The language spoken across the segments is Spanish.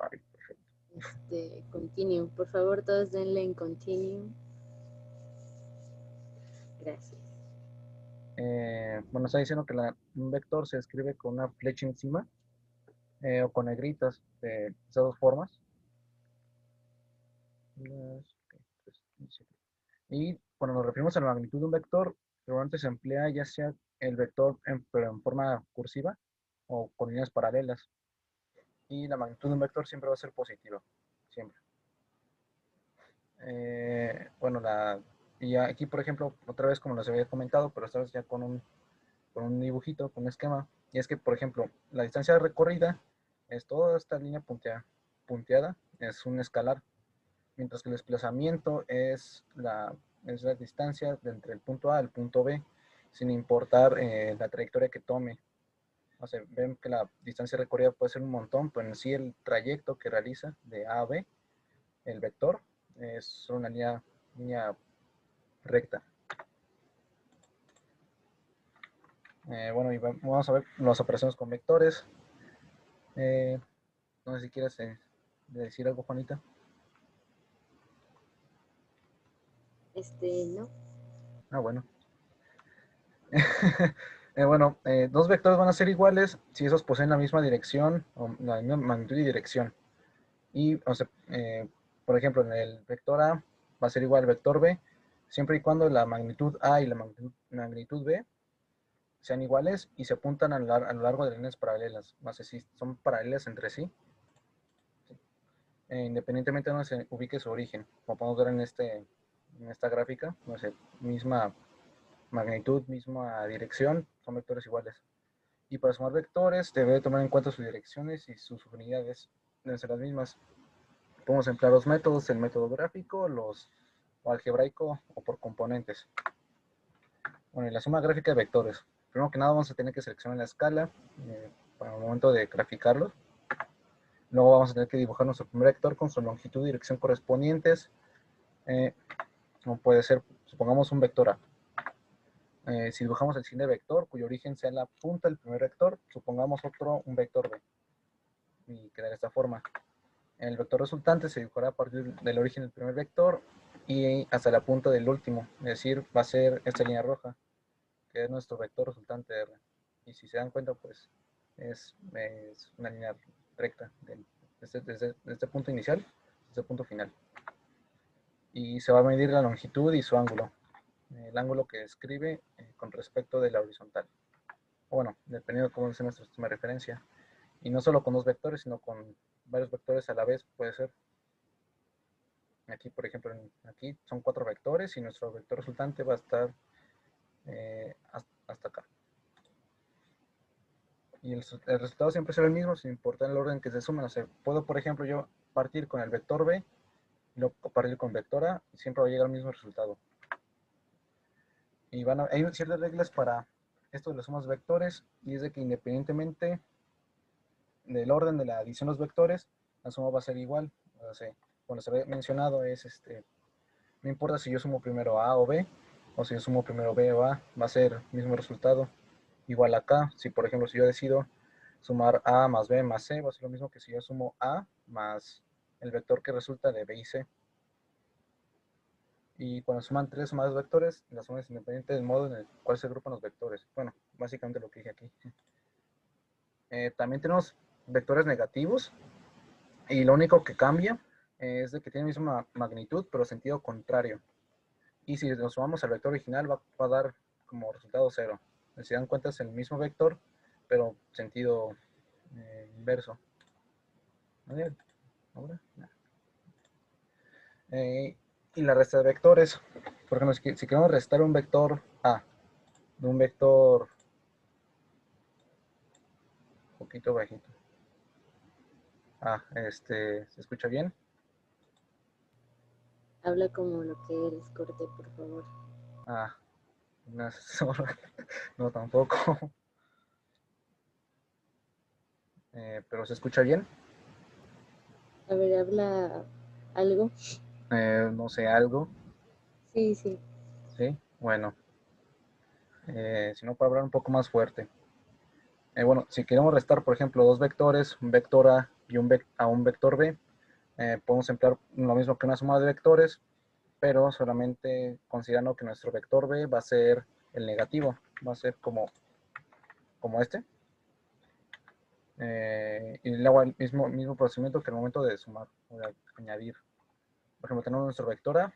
Ay, perfecto. Continue. Por favor, todos denle en continue. Gracias. Bueno, está diciendo que un vector se escribe con una flecha encima o con negritas de esas dos formas. Y cuando nos referimos a la magnitud de un vector, normalmente se emplea ya sea el vector pero en forma cursiva o con líneas paralelas. Y la magnitud de un vector siempre va a ser positiva, siempre. Bueno, y aquí, por ejemplo, otra vez como les había comentado, pero esta vez ya con un dibujito, con un esquema. Y es que, por ejemplo, la distancia recorrida es toda esta línea punteada, es un escalar, mientras que el desplazamiento es la distancia de entre el punto A al punto B, sin importar la trayectoria que tome. O sea, ven que la distancia recorrida puede ser un montón, pero en sí el trayecto que realiza de A a B, el vector, es una línea recta. Bueno, y vamos a ver las operaciones con vectores. No sé si quieres decir algo, Juanita. No. Ah, bueno. Bueno, dos vectores van a ser iguales si esos poseen la misma dirección, o la misma magnitud y dirección. Y, o sea, por ejemplo, en el vector A va a ser igual al vector B, siempre y cuando la magnitud A y la magnitud B sean iguales y se apuntan a lo largo de líneas paralelas. No sé si son paralelas entre sí, independientemente de donde se ubique su origen. Como podemos ver en esta gráfica, no sé, misma magnitud, misma dirección, son vectores iguales. Y para sumar vectores, debe tomar en cuenta sus direcciones y sus unidades deben ser las mismas. Podemos emplear los métodos, el método gráfico, o algebraico o por componentes. Bueno, y la suma gráfica de vectores. Primero que nada vamos a tener que seleccionar la escala para el momento de graficarlo. Luego vamos a tener que dibujar nuestro primer vector con su longitud y dirección correspondientes. Como puede ser, supongamos un vector A. Si dibujamos el siguiente vector, cuyo origen sea la punta del primer vector, supongamos un vector B. Y queda de esta forma. El vector resultante se dibujará a partir del origen del primer vector y hasta la punta del último. Es decir, va a ser esta línea roja, que es nuestro vector resultante R. Y si se dan cuenta, pues es una línea recta desde este punto inicial hasta este punto final. Y se va a medir la longitud y su ángulo. El ángulo que describe con respecto de la horizontal. O bueno, dependiendo de cómo sea nuestro sistema de referencia. Y no solo con dos vectores, sino con varios vectores a la vez, puede ser. Aquí, por ejemplo, aquí son 4 vectores y nuestro vector resultante va a estar hasta acá. Y el resultado siempre será el mismo sin importar el orden que se sumen. O sea, puedo, por ejemplo, yo partir con el vector B y luego partir con vector A y siempre va a llegar al mismo resultado. Y hay ciertas reglas para esto de las sumas vectores, y es de que independientemente del orden de la adición de los vectores, la suma va a ser igual. O sea, cuando se ve mencionado es no importa si yo sumo primero A o B, o si yo sumo primero B o A, va a ser el mismo resultado. Igual acá, si por ejemplo si yo decido sumar A más B más C, va a ser lo mismo que si yo sumo A más el vector que resulta de B y C. Y cuando suman 3 o más vectores, la suma es independiente del modo en el cual se agrupan los vectores. Bueno, básicamente lo que dije aquí. También tenemos vectores negativos, y lo único que cambia es de que tiene la misma magnitud, pero sentido contrario. Y si nos sumamos al vector original, va a dar como resultado 0. Si se dan cuenta, es el mismo vector, pero sentido inverso. ¿Ahora? Y la resta de vectores. Por ejemplo, si queremos restar un vector A de un vector un poquito bajito. ¿Se escucha bien? Habla como lo que eres, corte, por favor. No, no tampoco. Pero se escucha bien. A ver, habla algo. No sé, algo. Sí, sí. Sí, bueno. Si no, para hablar un poco más fuerte. Bueno, si queremos restar, por ejemplo, dos vectores, un vector A y a un vector b, podemos emplear lo mismo que una suma de vectores, pero solamente considerando que nuestro vector b va a ser el negativo, va a ser como este. Y luego el mismo procedimiento que el momento de sumar o de añadir. Por ejemplo, tenemos nuestro vector a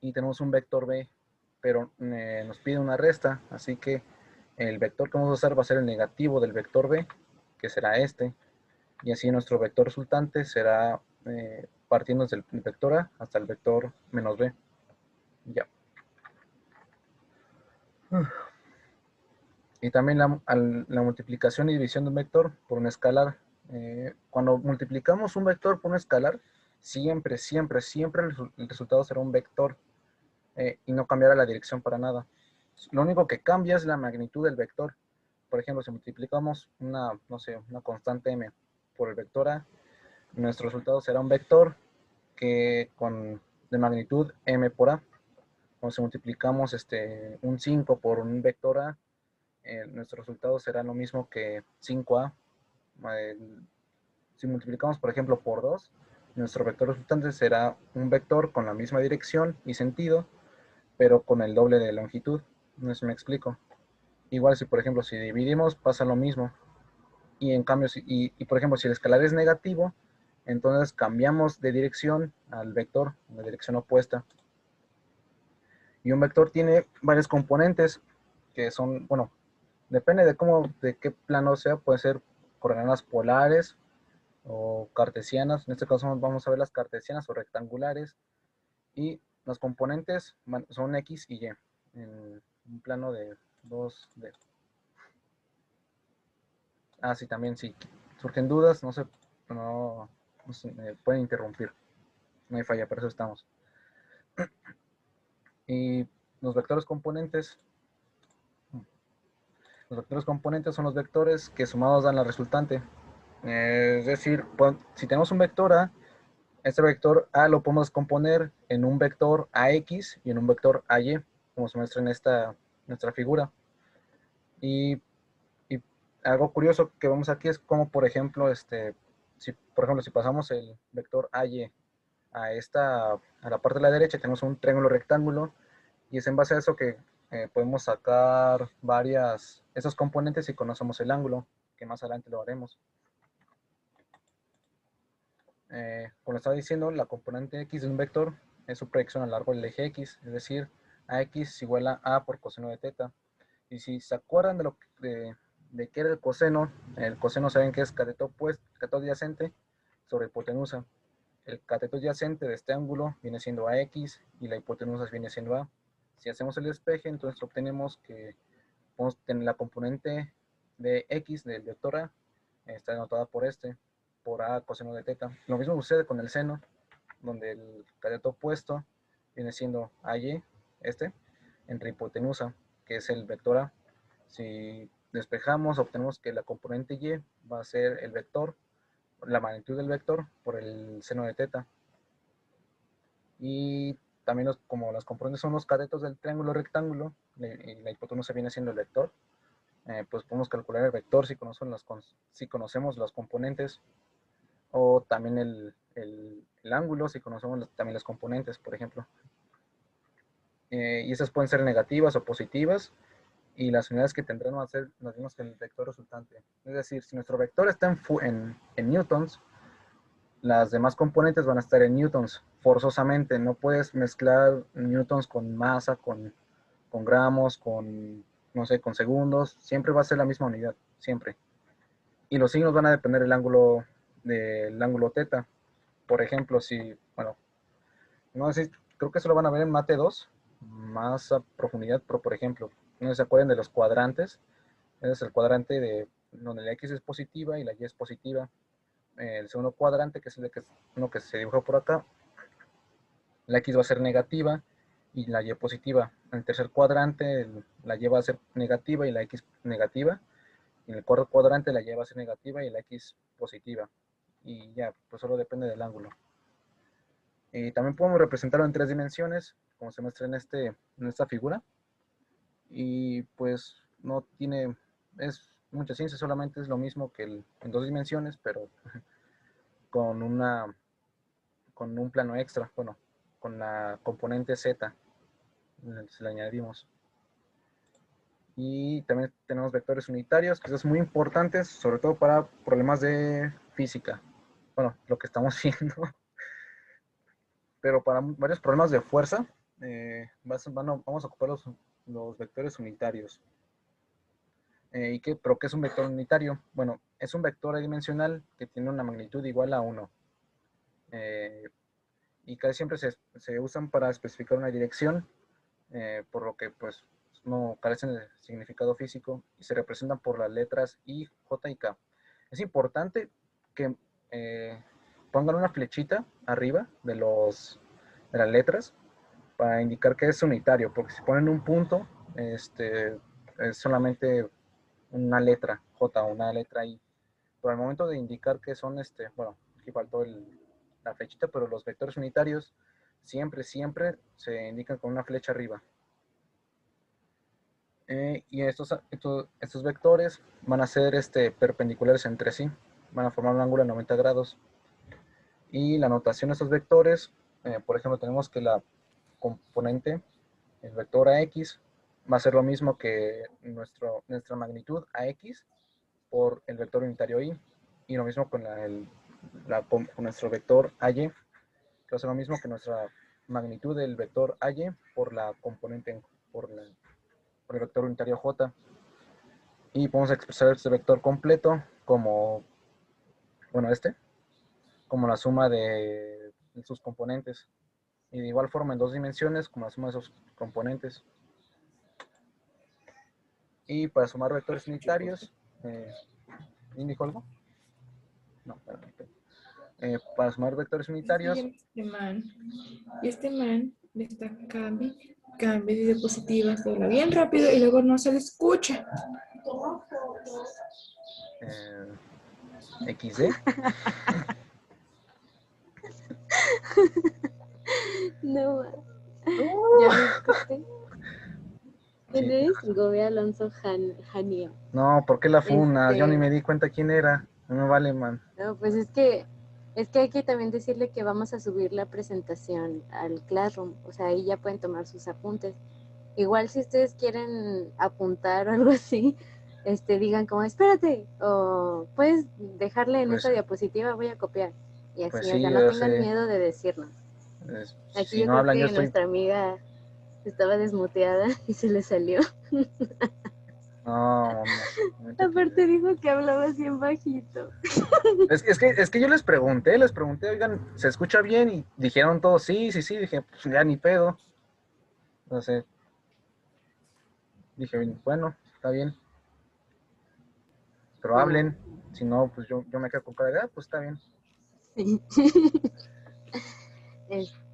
y tenemos un vector b, pero nos pide una resta, así que el vector que vamos a usar va a ser el negativo del vector b, que será este, y así nuestro vector resultante será partiendo desde el vector a hasta el vector menos b. Ya. Y también la multiplicación y división de un vector por un escalar. Cuando multiplicamos un vector por un escalar, siempre el resultado será un vector y no cambiará la dirección para nada. Lo único que cambia es la magnitud del vector. Por ejemplo, si multiplicamos una constante m por el vector a, nuestro resultado será un vector de magnitud m por a. O si multiplicamos un 5 por un vector a, nuestro resultado será lo mismo que 5a. Si multiplicamos, por ejemplo, por 2, nuestro vector resultante será un vector con la misma dirección y sentido, pero con el doble de longitud. No sé si me explico. Igual si, por ejemplo, si dividimos, pasa lo mismo. Y en cambio, por ejemplo, si el escalar es negativo, entonces cambiamos de dirección al vector, la dirección opuesta. Y un vector tiene varios componentes que son, bueno, depende de qué plano sea, puede ser coordenadas polares o cartesianas. En este caso vamos a ver las cartesianas o rectangulares. Y los componentes son X y Y en un plano de 2D. Sí, también si surgen dudas, no se me pueden interrumpir. No hay falla, por eso estamos. Y los vectores componentes son los vectores que sumados dan la resultante. Es decir, si tenemos un vector A, este vector A lo podemos componer en un vector AX y en un vector AY, como se muestra en nuestra figura. Y algo curioso que vemos aquí es como, por ejemplo, si pasamos el vector AY a la parte de la derecha, tenemos un triángulo rectángulo, y es en base a eso que podemos sacar esos componentes y conocemos el ángulo, que más adelante lo haremos. Como estaba diciendo, la componente x de un vector es su proyección a lo largo del eje x, es decir, ax es igual a por coseno de teta. Y si se acuerdan de qué era el coseno saben que es cateto adyacente sobre hipotenusa. El cateto adyacente de este ángulo viene siendo ax y la hipotenusa viene siendo a. Si hacemos el despeje, entonces obtenemos que podemos tener la componente de x del vector a, está denotada por a coseno de teta. Lo mismo sucede con el seno, donde el cateto opuesto viene siendo AY, entre hipotenusa, que es el vector A. Si despejamos, obtenemos que la componente Y va a ser el vector, la magnitud del vector por el seno de teta. Y también como las componentes son los catetos del triángulo rectángulo, y la hipotenusa viene siendo el vector, pues podemos calcular el vector si conocemos los componentes, o también el ángulo si conocemos también los componentes, por ejemplo. Y esas pueden ser negativas o positivas, y las unidades que tendrán van a ser las mismas que el vector resultante. Es decir, si nuestro vector está en newtons, las demás componentes van a estar en newtons, forzosamente. No puedes mezclar newtons con masa, con gramos, no sé, con segundos. Siempre va a ser la misma unidad, siempre. Y los signos van a depender del ángulo teta. Por ejemplo, bueno, no sé, creo que eso lo van a ver en Mate 2, más a profundidad, pero por ejemplo, no se acuerdan de los cuadrantes. Ese es el cuadrante donde la x es positiva y la y es positiva. El segundo cuadrante, que es uno que se dibujó por acá, la x va a ser negativa y la y positiva. En el tercer cuadrante, la y va a ser negativa y la x negativa. Y en el cuarto cuadrante, la y va a ser negativa y la x positiva. Y ya, pues solo depende del ángulo. Y también podemos representarlo en 3 dimensiones, como se muestra en esta figura. Y pues no tiene, es mucha ciencia, solamente es lo mismo que en 2 dimensiones, pero con un plano extra, bueno, con la componente Z, se le añadimos. Y también tenemos vectores unitarios, que son muy importantes, sobre todo para problemas de física. Bueno, lo que estamos viendo. Pero para varios problemas de fuerza, vamos a ocupar los vectores unitarios. ¿Pero qué es un vector unitario? Bueno, es un vector adimensional que tiene una magnitud igual a 1. Y casi siempre se usan para especificar una dirección, por lo que pues no carecen de significado físico y se representan por las letras I, J y K. Es importante que pongan una flechita arriba de las letras para indicar que es unitario, porque si ponen un punto, es solamente una letra J o una letra I. Pero al momento de indicar que son, bueno, aquí faltó la flechita, pero los vectores unitarios siempre se indican con una flecha arriba. Y estos vectores van a ser perpendiculares entre sí, van a formar un ángulo de 90 grados. Y la notación de estos vectores, por ejemplo, tenemos que la componente, el vector AX, va a ser lo mismo que nuestra magnitud AX por el vector unitario Y, y lo mismo con con nuestro vector AY, que va a ser lo mismo que nuestra magnitud del vector AY por la componente, por el vector unitario J. Y podemos expresar este vector completo como, bueno, como la suma de sus componentes. Y de igual forma en 2 dimensiones, como la suma de sus componentes. Y para sumar vectores unitarios, ¿alguien dijo algo? No, para sumar vectores unitarios. Y este man le está cambie de diapositivas, habla bien rápido y luego no se le escucha. XD. No, ya me escuché. ¿Quién Sí. es? Gobe Alonso Janio. No, ¿por qué la funa? Yo ni me di cuenta quién era. No me vale, man. No, pues es que hay que también decirle que vamos a subir la presentación al Classroom, o sea, ahí ya pueden tomar sus apuntes. Igual si ustedes quieren apuntar o algo así, digan como, espérate, o puedes dejarle en Pues, esta diapositiva, voy a copiar. Y así, pues o sea, sí, no tengan miedo de decirnos. Aquí si yo no creo hablan, yo que estoy. nuestra amiga estaba desmuteada y se le salió. No, Aparte dijo que hablaba así en bajito. es que yo les pregunté, oigan, ¿se escucha bien? Y dijeron todos, sí. Dije, pues ya ni pedo. Entonces, dije, bueno, está bien. Pero Bueno, hablen. Si no, pues yo me quedo con cara de, pues está bien. sí.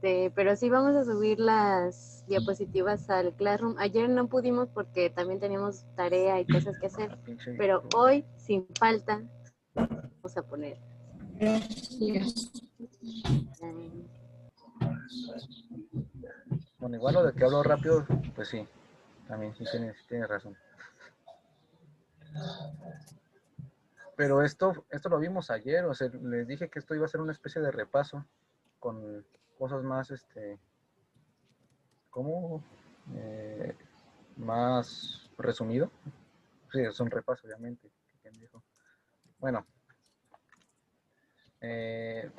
Pero sí vamos a subir las diapositivas al Classroom. Ayer no pudimos porque también teníamos tarea y cosas que hacer, pero hoy, sin falta, vamos a poner. Gracias. Bueno, igual lo de que hablo rápido, pues sí, también sí tienes razón. Pero esto lo vimos ayer, o sea, les dije que esto iba a ser una especie de repaso con cosas más, ¿cómo? Más resumido. Sí, es un repaso, obviamente. Bueno,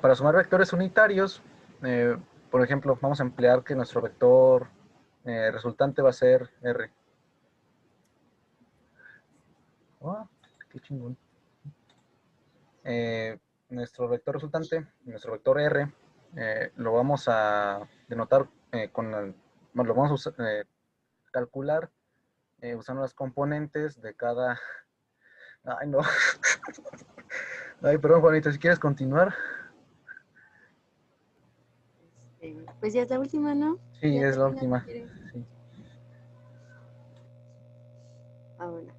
para sumar vectores unitarios, por ejemplo, vamos a emplear que nuestro vector resultante va a ser R. Oh, qué chingón. Nuestro vector resultante, nuestro vector R, lo vamos a denotar lo vamos a calcular usando las componentes de cada. Ay, no. Ay, perdón, Juanito, si quieres continuar. Pues ya es la última, ¿no? Sí, Ya es la termina, última. ¿quieres? Sí. Ahora.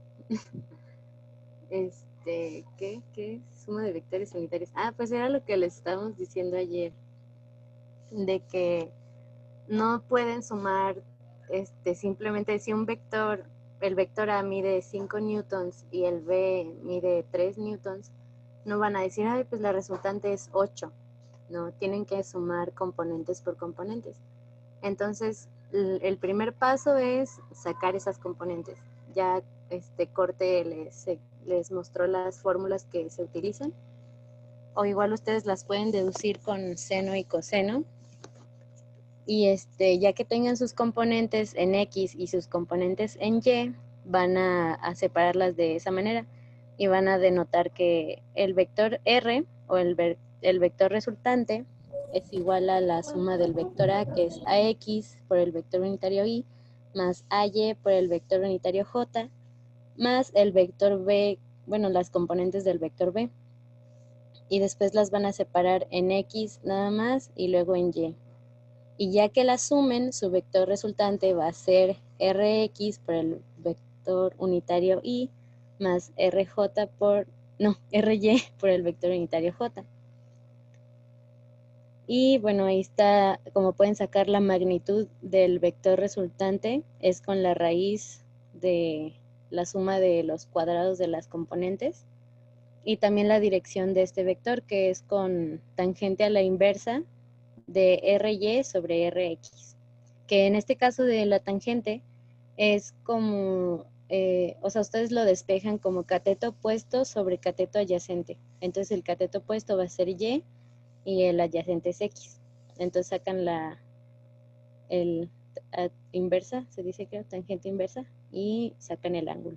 ¿Qué? Suma de vectores unitarios. Ah, pues era lo que les estábamos diciendo ayer, de que no pueden sumar simplemente si el vector A mide 5 newtons y el B mide 3 newtons, no van a decir, ay, pues la resultante es 8. No, tienen que sumar componentes por componentes. Entonces, el primer paso es sacar esas componentes. Ya Corte les mostró las fórmulas que se utilizan. O igual ustedes las pueden deducir con seno y coseno. Y ya que tengan sus componentes en X y sus componentes en Y, van a separarlas de esa manera. Y van a denotar que el vector R o el vector resultante es igual a la suma del vector A, que es AX por el vector unitario Y, más AY por el vector unitario J, más el vector B, bueno, las componentes del vector B. Y después las van a separar en X nada más y luego en Y. Y ya que la sumen, su vector resultante va a ser Rx por el vector unitario Y más Ry por el vector unitario J. Y bueno, ahí está, como pueden sacar la magnitud del vector resultante, es con la raíz de la suma de los cuadrados de las componentes. Y también la dirección de este vector, que es con tangente a la inversa de Ry sobre Rx, que en este caso de la tangente es como, o sea, ustedes lo despejan como cateto opuesto sobre cateto adyacente. Entonces el cateto opuesto va a ser Y y el adyacente es X. Entonces sacan inversa, se dice que tangente inversa, y sacan el ángulo.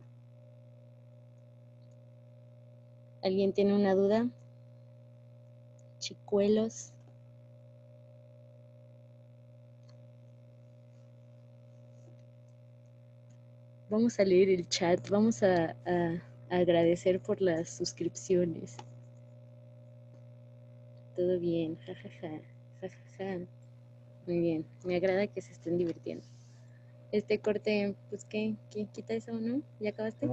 ¿Alguien tiene una duda? Chicuelos. Vamos a leer el chat, vamos a agradecer por las suscripciones. Todo bien, jajaja, jajaja. Muy bien, me agrada que se estén divirtiendo. Corte, pues ¿qué quita eso, no? ¿Ya acabaste?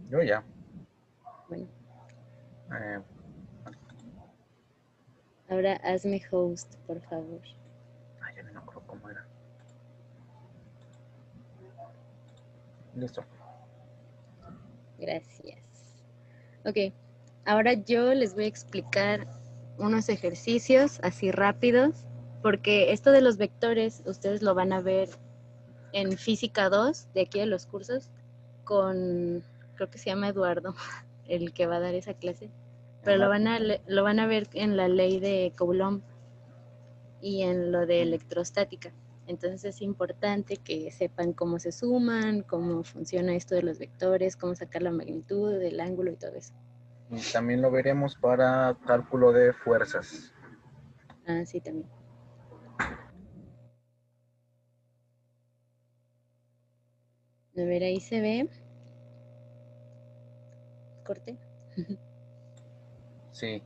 Yo ya. Bueno. Eh, Ahora hazme host, por favor. ya no me acuerdo cómo era. Listo. Gracias. Ok, ahora yo les voy a explicar unos ejercicios así rápidos, porque esto de los vectores ustedes lo van a ver en Física 2, de aquí de los cursos, con, creo que se llama Eduardo, el que va a dar esa clase, pero lo van a ver en la ley de Coulomb y en lo de electrostática. Entonces es importante que sepan cómo se suman, cómo funciona esto de los vectores, cómo sacar la magnitud, el ángulo y todo eso. Y también lo veremos para cálculo de fuerzas. Ah, sí, también. A ver, ahí se ve. Corte. Sí.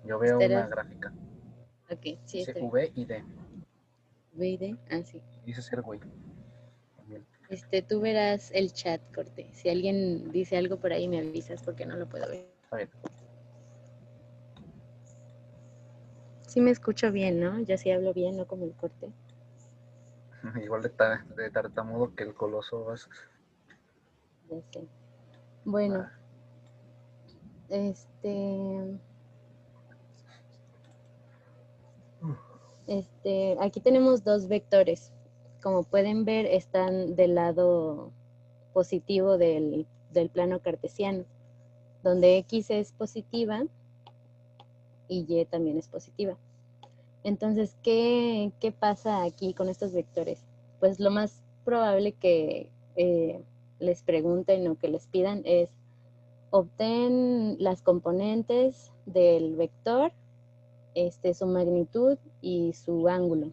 Yo veo una gráfica. Ok, sí, Dice está bien. V y D. V y D, ah, sí. Dice ser güey. Tú verás el chat, Corte. Si alguien dice algo por ahí, me avisas porque no lo puedo ver. Está bien. Sí me escucho bien, ¿no? Ya sí hablo bien, no como el Corte. Igual de tartamudo que el coloso. Ya sé. Bueno, aquí tenemos dos vectores. Como pueden ver, están del lado positivo del plano cartesiano, donde X es positiva y Y también es positiva. Entonces, ¿qué pasa aquí con estos vectores? Pues lo más probable que les pregunten o que les pidan es obtén las componentes del vector, su magnitud y su ángulo.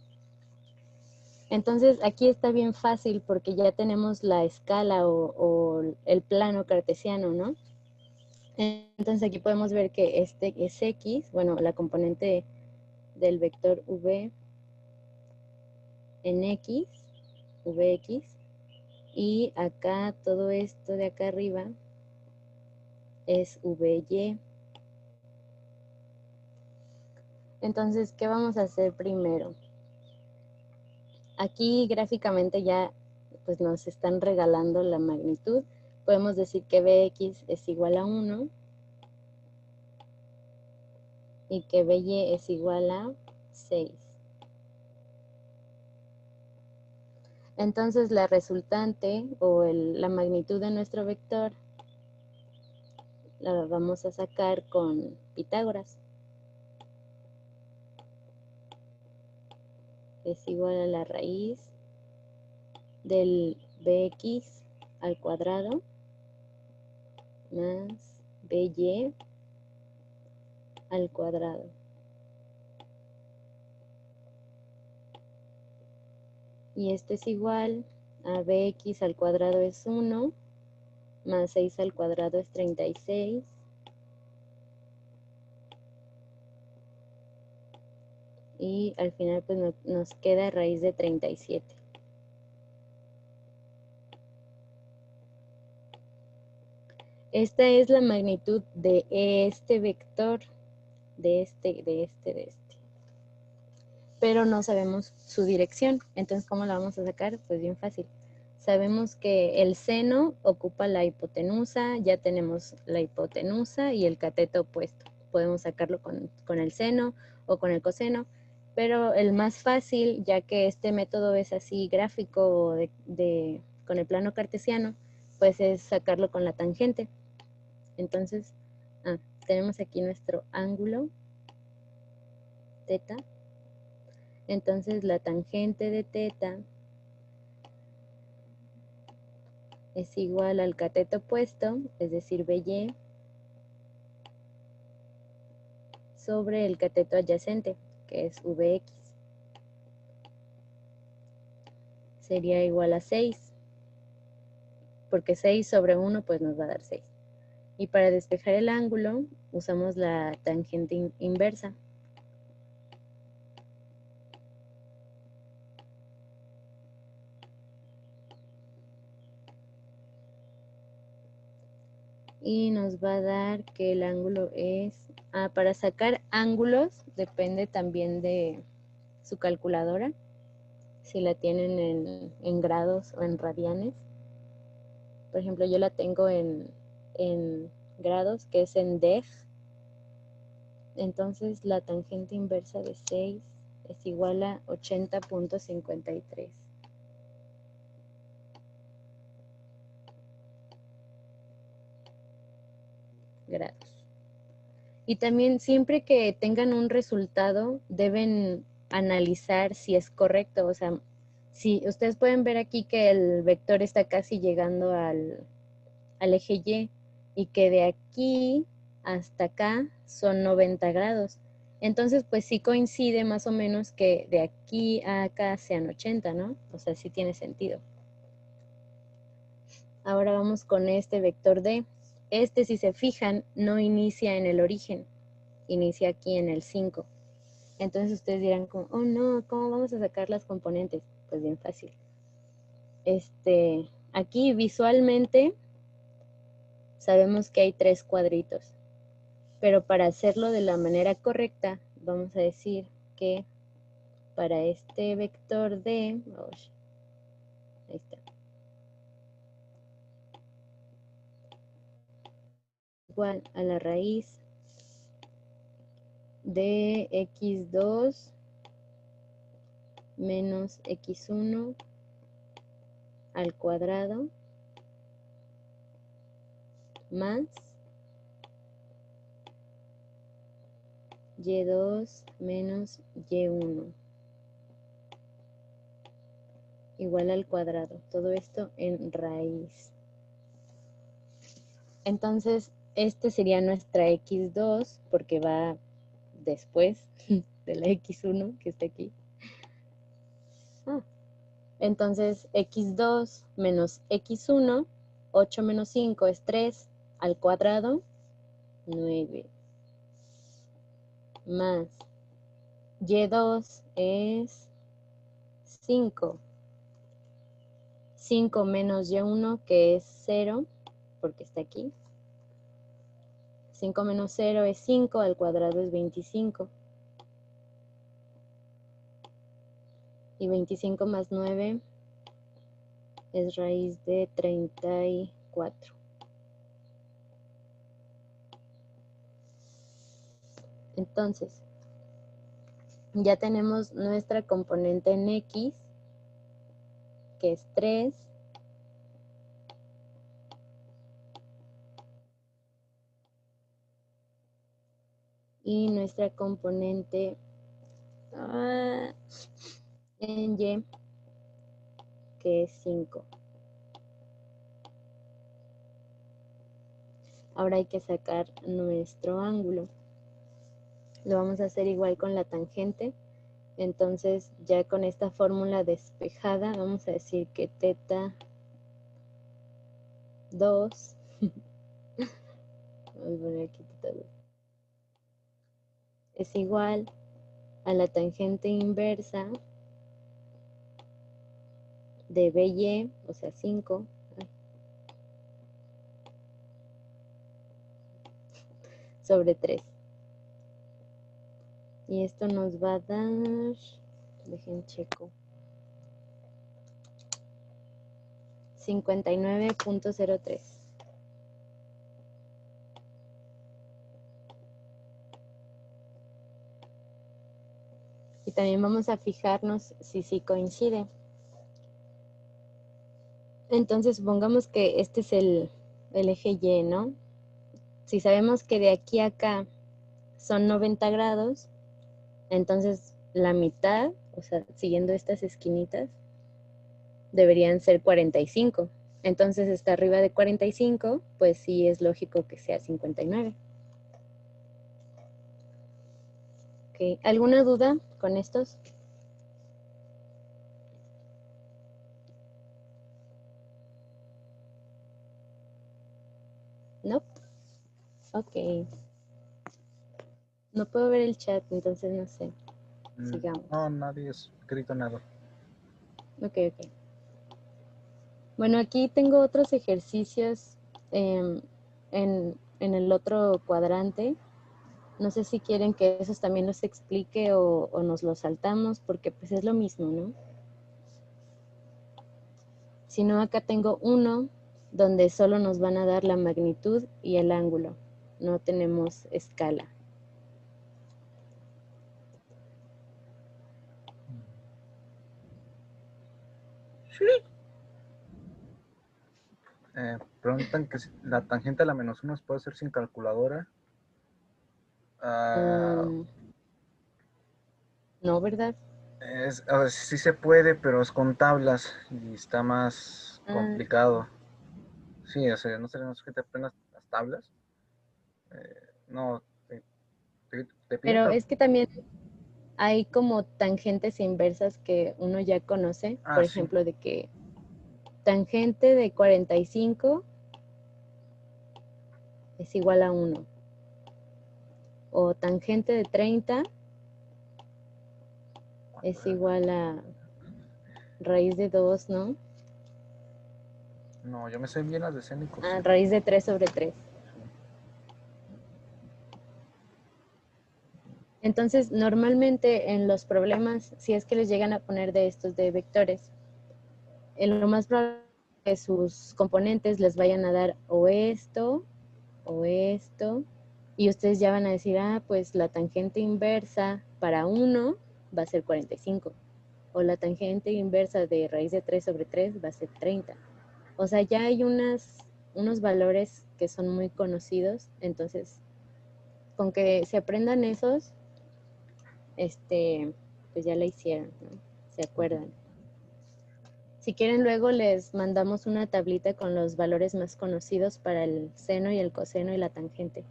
Entonces aquí está bien fácil porque ya tenemos la escala o el plano cartesiano, ¿no? Entonces aquí podemos ver que este es X, bueno, la componente del vector V en X, Vx, y acá todo esto de acá arriba es Vy. Entonces, ¿qué vamos a hacer primero? Aquí gráficamente ya pues nos están regalando la magnitud. Podemos decir que Vx es igual a 1 y que BY es igual a 6. Entonces la resultante o la magnitud de nuestro vector la vamos a sacar con Pitágoras. Es igual a la raíz del BX al cuadrado más BY al cuadrado. Y esto es igual a BX al cuadrado es 1, más 6 al cuadrado es 36. Y al final pues nos queda raíz de 37. Esta es la magnitud de este vector, de este. Pero no sabemos su dirección. Entonces, ¿cómo la vamos a sacar? Pues bien fácil. Sabemos que el seno ocupa la hipotenusa, ya tenemos la hipotenusa y el cateto opuesto. Podemos sacarlo con el seno o con el coseno, pero el más fácil, ya que este método es así gráfico con el plano cartesiano, pues es sacarlo con la tangente. Entonces, tenemos aquí nuestro ángulo, teta. Entonces la tangente de teta es igual al cateto opuesto, es decir, BY, sobre el cateto adyacente, que es VX. Sería igual a 6, porque 6 sobre 1 pues nos va a dar 6. Y para despejar el ángulo usamos la tangente inversa. Y nos va a dar que el ángulo es... para sacar ángulos depende también de su calculadora, si la tienen en grados o en radianes. Por ejemplo, yo la tengo en grados, que es en deg. Entonces la tangente inversa de 6 es igual a 80.53 grados. Y también siempre que tengan un resultado deben analizar si es correcto. O sea, si ustedes pueden ver aquí que el vector está casi llegando al eje Y y que de aquí hasta acá son 90 grados. Entonces, pues sí coincide más o menos que de aquí a acá sean 80, ¿no? O sea, sí tiene sentido. Ahora vamos con este vector D. Este, si se fijan, no inicia en el origen, inicia aquí en el 5. Entonces ustedes dirán, oh no, ¿cómo vamos a sacar las componentes? Pues bien fácil. Aquí visualmente sabemos que hay 3 cuadritos, pero para hacerlo de la manera correcta, vamos a decir que para este vector D, ahí está, igual a la raíz de x2 menos x1 al cuadrado más y2 menos y1 igual al cuadrado. Todo esto en raíz. Entonces, este sería nuestra x2 porque va después de la x1 que está aquí. Entonces, x2 menos x1, 8 menos 5 es 3, al cuadrado, 9. Más y2 es 5. 5 menos y1, que es 0, porque está aquí. 5 menos 0 es 5, al cuadrado es 25. Y 25 más 9 es raíz de 34. Entonces, ya tenemos nuestra componente en X, que es 3. Y nuestra componente en Y, que es 5. Ahora hay que sacar nuestro ángulo. Lo vamos a hacer igual con la tangente. Entonces, ya con esta fórmula despejada, vamos a decir que teta 2, vamos a poner aquí teta 2, es igual a la tangente inversa de BY, o sea 5, sobre 3. Y esto nos va a dar, dejen checo, 59.03. Y también vamos a fijarnos si sí coincide. Entonces supongamos que este es el eje Y, ¿no? Si sabemos que de aquí a acá son 90 grados, entonces la mitad, o sea, siguiendo estas esquinitas, deberían ser 45. Entonces está arriba de 45, pues sí es lógico que sea 59. Okay. ¿Alguna duda con estos? No. Ok. No puedo ver el chat, entonces no sé. Sigamos. No, nadie ha escrito nada. Ok. Bueno, aquí tengo otros ejercicios en el otro cuadrante. No sé si quieren que esos también los explique o nos los saltamos, porque pues es lo mismo, ¿no? Si no, acá tengo uno donde solo nos van a dar la magnitud y el ángulo. No tenemos escala. Preguntan que si la tangente a la -1 se puede hacer sin calculadora. No, ¿verdad? A ver, sí se puede, pero es con tablas y está más complicado. Sí, o sea, no sé que te aprendas las tablas. No, te piden Pero es que también hay como tangentes inversas que uno ya conoce. Por sí. ejemplo, de que tangente de 45 es igual a 1. O tangente de 30 es igual a raíz de 2, ¿no? No, yo me sé bien las de seno y coseno. Raíz de 3 sobre 3. Entonces, normalmente en los problemas, si es que les llegan a poner de estos de vectores, lo más probable es que sus componentes les vayan a dar o esto, y ustedes ya van a decir, pues la tangente inversa para 1 va a ser 45, o la tangente inversa de raíz de 3 sobre 3 va a ser 30. O sea, ya hay unos valores que son muy conocidos, entonces, con que se aprendan esos, pues ya la hicieron, ¿no? Se acuerdan. Si quieren, luego les mandamos una tablita con los valores más conocidos para el seno y el coseno y la tangente,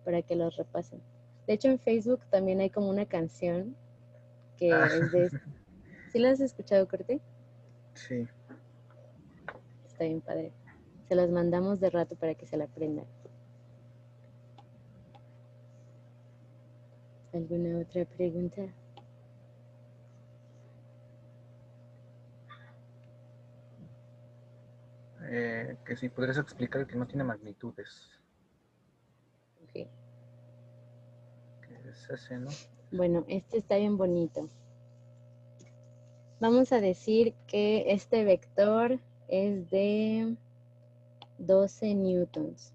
para que los repasen. De hecho, en Facebook también hay como una canción que es de... ¿Sí la has escuchado, Corte? Sí. Está bien padre. Se las mandamos de rato para que se la aprendan. ¿Alguna otra pregunta? Que si podrías explicar que no tiene magnitudes. Ok. ¿Qué es ese, no? Bueno, este está bien bonito. Vamos a decir que este vector es de 12 newtons.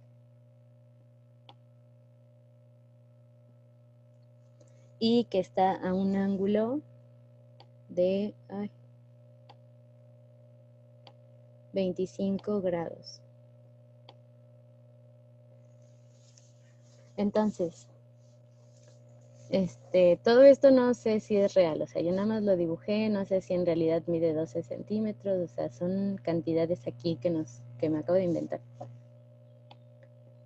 y que está a un ángulo de 25 grados. Entonces, todo esto no sé si es real, o sea, yo nada más lo dibujé, no sé si en realidad mide 12 centímetros, o sea, son cantidades aquí que me acabo de inventar.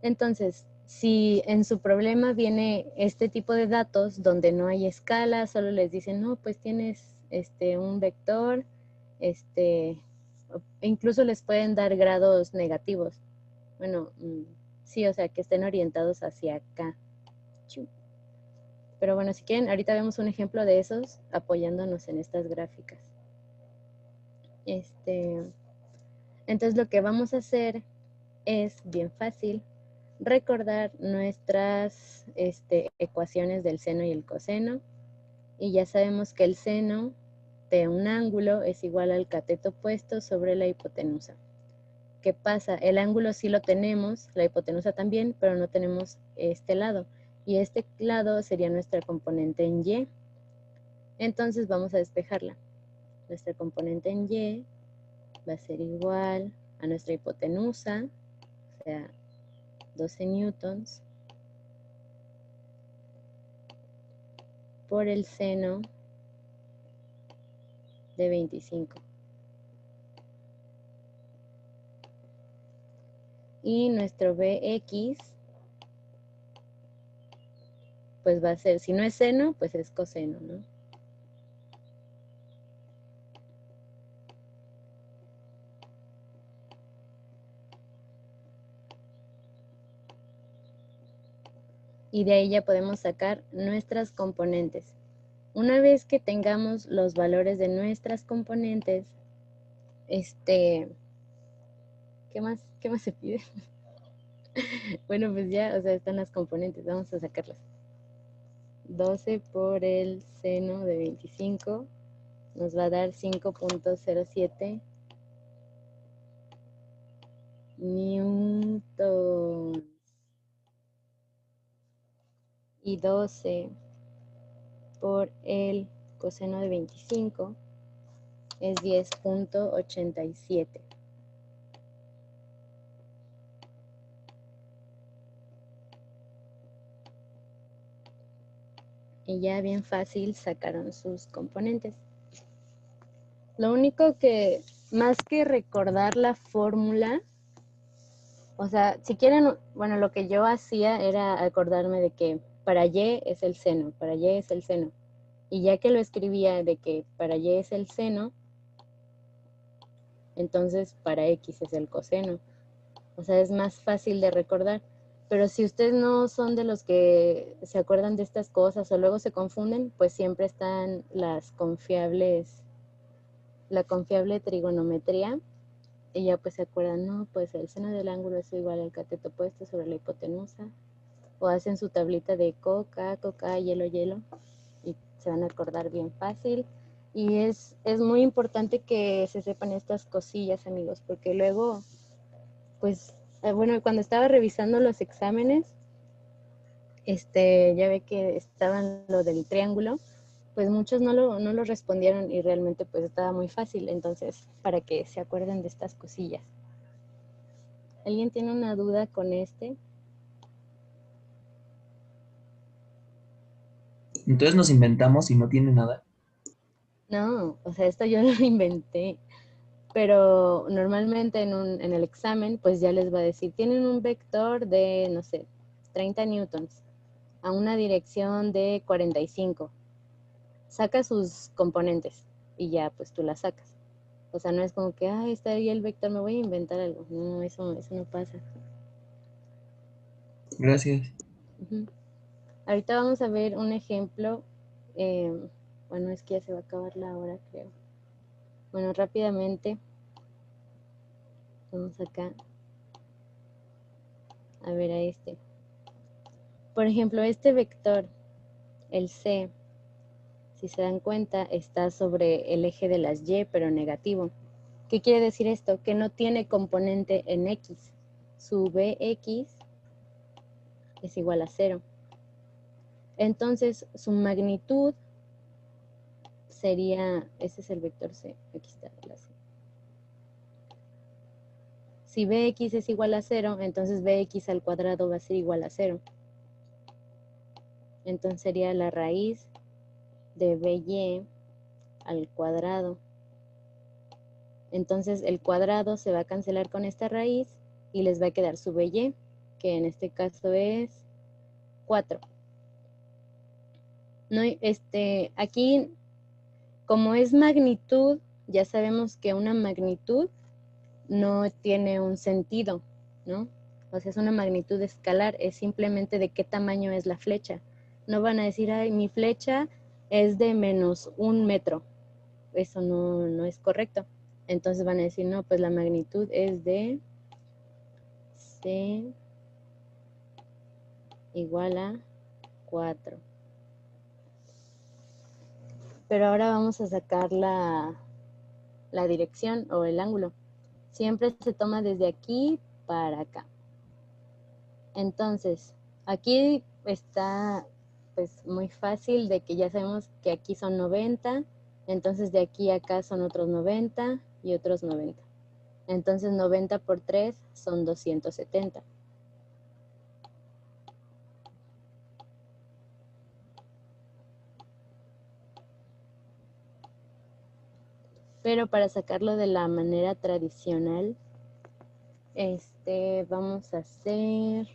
Entonces, si en su problema viene este tipo de datos donde no hay escala, solo les dicen, no, pues tienes un vector, incluso les pueden dar grados negativos. Bueno, sí, o sea, que estén orientados hacia acá. Pero bueno, si quieren, ahorita vemos un ejemplo de esos apoyándonos en estas gráficas. Entonces lo que vamos a hacer es bien fácil recordar nuestras ecuaciones del seno y el coseno. Y ya sabemos que el seno de un ángulo es igual al cateto opuesto sobre la hipotenusa. ¿Qué pasa? El ángulo sí lo tenemos, la hipotenusa también, pero no tenemos este lado. Y este lado sería nuestra componente en Y. Entonces vamos a despejarla. Nuestra componente en Y va a ser igual a nuestra hipotenusa, o sea, 12 newtons, por el seno de 25. Y nuestro Bx, pues va a ser, si no es seno, pues es coseno, ¿no? Y de ahí ya podemos sacar nuestras componentes. Una vez que tengamos los valores de nuestras componentes, ¿qué más se pide? Bueno, pues ya, o sea, están las componentes, vamos a sacarlas. 12 por el seno de 25 nos va a dar 5.07 newtons. Y 12 por el coseno de 25 es 10.87. Y ya bien fácil sacaron sus componentes. Lo único que, más que recordar la fórmula, o sea, si quieren, bueno, lo que yo hacía era acordarme de que para Y es el seno, para Y es el seno. Y ya que lo escribía de que para Y es el seno, entonces para X es el coseno. O sea, es más fácil de recordar. Pero si ustedes no son de los que se acuerdan de estas cosas o luego se confunden, pues siempre están la confiable trigonometría. Y ya pues se acuerdan, no, pues el seno del ángulo es igual al cateto opuesto sobre la hipotenusa. O hacen su tablita de coca, hielo, hielo. Y se van a acordar bien fácil. Y es muy importante que se sepan estas cosillas, amigos, porque luego, pues, bueno, cuando estaba revisando los exámenes, ya ve que estaban lo del triángulo, pues muchos no lo respondieron y realmente pues estaba muy fácil, entonces, para que se acuerden de estas cosillas. ¿Alguien tiene una duda con este? Entonces nos inventamos y no tiene nada. No, o sea, esto yo lo inventé, pero normalmente en el examen, pues ya les va a decir, tienen un vector de, no sé, 30 newtons a una dirección de 45. Saca sus componentes y ya, pues tú las sacas. O sea, no es como que, está ahí el vector, me voy a inventar algo. No, eso no pasa. Gracias. Ahorita vamos a ver un ejemplo. Bueno, es que ya se va a acabar la hora, creo. Bueno, rápidamente. Vamos acá. A ver a este. Por ejemplo, este vector, el C, si se dan cuenta, está sobre el eje de las Y, pero negativo. ¿Qué quiere decir esto? Que no tiene componente en X. Su Bx es igual a 0. Entonces, su magnitud sería, ese es el vector C, aquí está la C. Si Bx es igual a 0, entonces Bx al cuadrado va a ser igual a 0. Entonces sería la raíz de By al cuadrado. Entonces el cuadrado se va a cancelar con esta raíz y les va a quedar su By, que en este caso es 4. No, aquí, como es magnitud, ya sabemos que una magnitud no tiene un sentido, ¿no? O sea, es una magnitud escalar, es simplemente de qué tamaño es la flecha. No van a decir, ay, mi flecha es de -1 metro. Eso no es correcto. Entonces van a decir, no, pues la magnitud es de C igual a 4. Pero ahora vamos a sacar la dirección o el ángulo. Siempre se toma desde aquí para acá. Entonces, aquí está pues muy fácil de que ya sabemos que aquí son 90, entonces de aquí a acá son otros 90 y otros 90. Entonces 90 por 3 son 270. Pero para sacarlo de la manera tradicional, vamos a hacer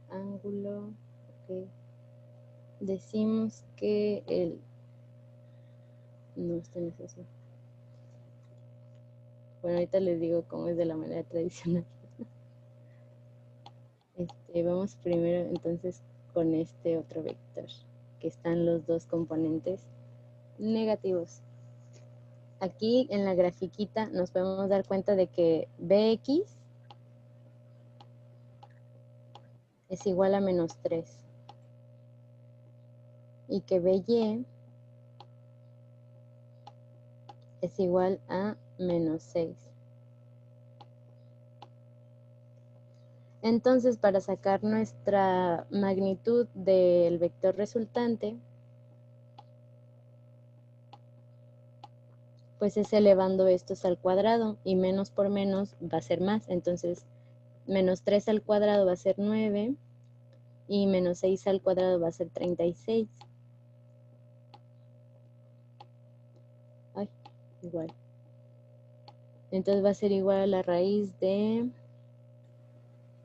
ángulo, ok. Decimos que no, no es eso. Bueno, ahorita les digo cómo es de la manera tradicional. Vamos primero entonces con este otro vector, que están los dos componentes negativos. Aquí en la grafiquita nos podemos dar cuenta de que Bx es igual a -3 y que By es igual a -6. Entonces, para sacar nuestra magnitud del vector resultante, pues es elevando estos al cuadrado, y menos por menos va a ser más. Entonces, -3 al cuadrado va a ser 9, y -6 al cuadrado va a ser 36. Ay, igual. Entonces va a ser igual a la raíz de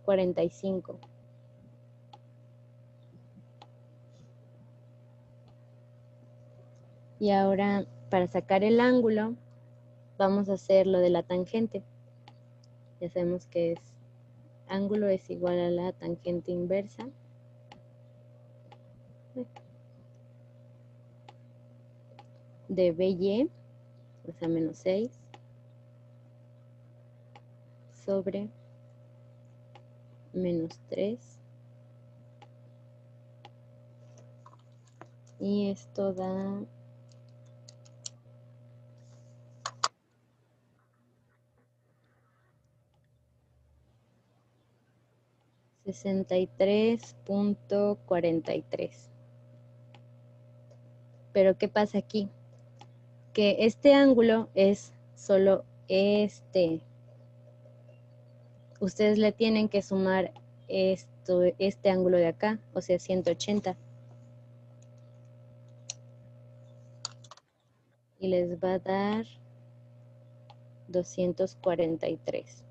45. Y ahora, para sacar el ángulo, vamos a hacer lo de la tangente. Ya sabemos que ángulo es igual a la tangente inversa de By, o sea, -6, sobre -3. Y esto da 63.43. Pero ¿qué pasa aquí? Que este ángulo es solo ustedes le tienen que sumar este ángulo de acá, o sea, 180. Y les va a dar 243.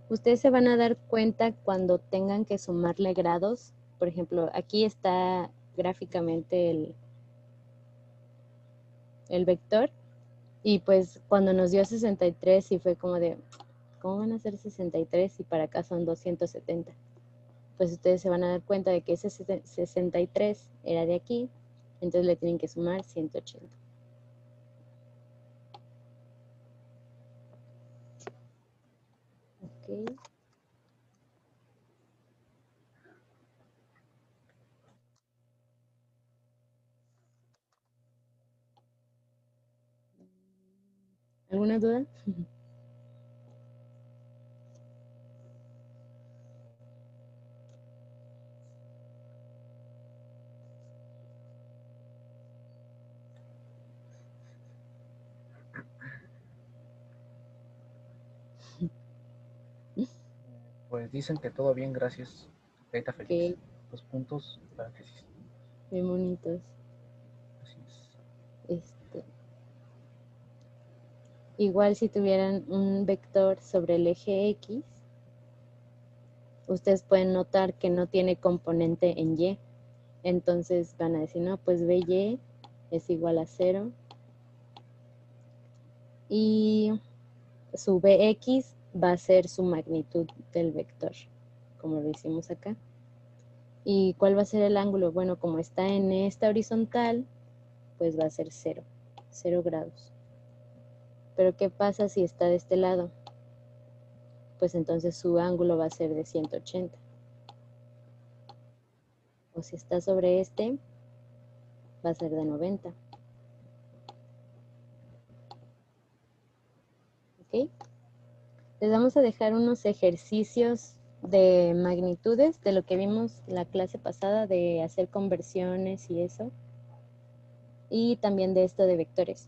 Ustedes se van a dar cuenta cuando tengan que sumarle grados. Por ejemplo, aquí está gráficamente el vector. Y pues cuando nos dio 63 sí fue como de, ¿cómo van a ser 63 y para acá son 270? Pues ustedes se van a dar cuenta de que ese 63 era de aquí, entonces le tienen que sumar 180. Ok. ¿Alguna duda? Pues dicen que todo bien, gracias. Carita feliz. Ok, 2 puntos para que sí. bien bonitos. Así es. Igual si tuvieran un vector sobre el eje X, ustedes pueden notar que no tiene componente en Y. Entonces van a decir, no, pues BY es igual a 0. Y su BX va a ser su magnitud del vector, como lo hicimos acá. ¿Y cuál va a ser el ángulo? Bueno, como está en esta horizontal, pues va a ser 0 grados. Pero ¿qué pasa si está de este lado? Pues entonces su ángulo va a ser de 180. O si está sobre este, va a ser de 90. ¿Ok? Les vamos a dejar unos ejercicios de magnitudes de lo que vimos la clase pasada de hacer conversiones y eso. Y también de esto de vectores.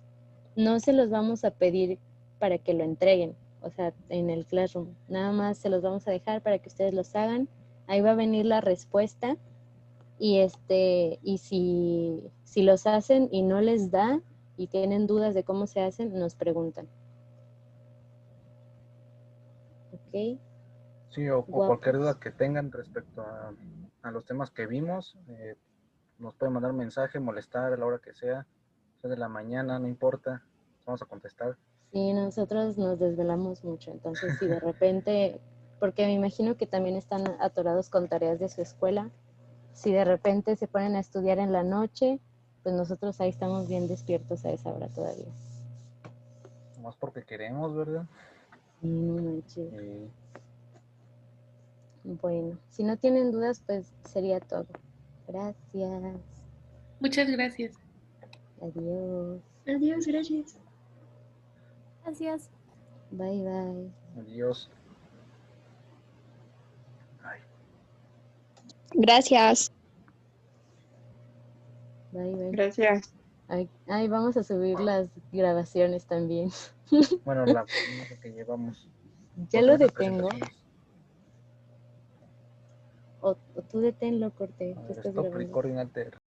No se los vamos a pedir para que lo entreguen, o sea, en el Classroom. Nada más se los vamos a dejar para que ustedes los hagan. Ahí va a venir la respuesta. Y si los hacen y no les da y tienen dudas de cómo se hacen, nos preguntan. ¿Ok? Sí, o Guapos. cualquier duda que tengan respecto a los temas que vimos, nos pueden mandar mensaje, molestar a la hora que sea, 6 de la mañana, no importa, vamos a contestar. Sí, nosotros nos desvelamos mucho, entonces si de repente, porque me imagino que también están atorados con tareas de su escuela, si de repente se ponen a estudiar en la noche, pues nosotros ahí estamos bien despiertos a esa hora todavía. Nomás porque queremos, ¿verdad? Sí, no manches. Y Bueno, si no tienen dudas, pues sería todo. Gracias. Muchas gracias. Adiós. Adiós, gracias. Gracias. Bye, bye. adiós. Ay. Gracias. Bye, bye. Gracias. Ay, vamos a subir las grabaciones también. Bueno, la que llevamos. Ya Porque lo en las detengo. presentaciones. O tú deténlo, Corte, A que ver, estás stop grabando. recording alter.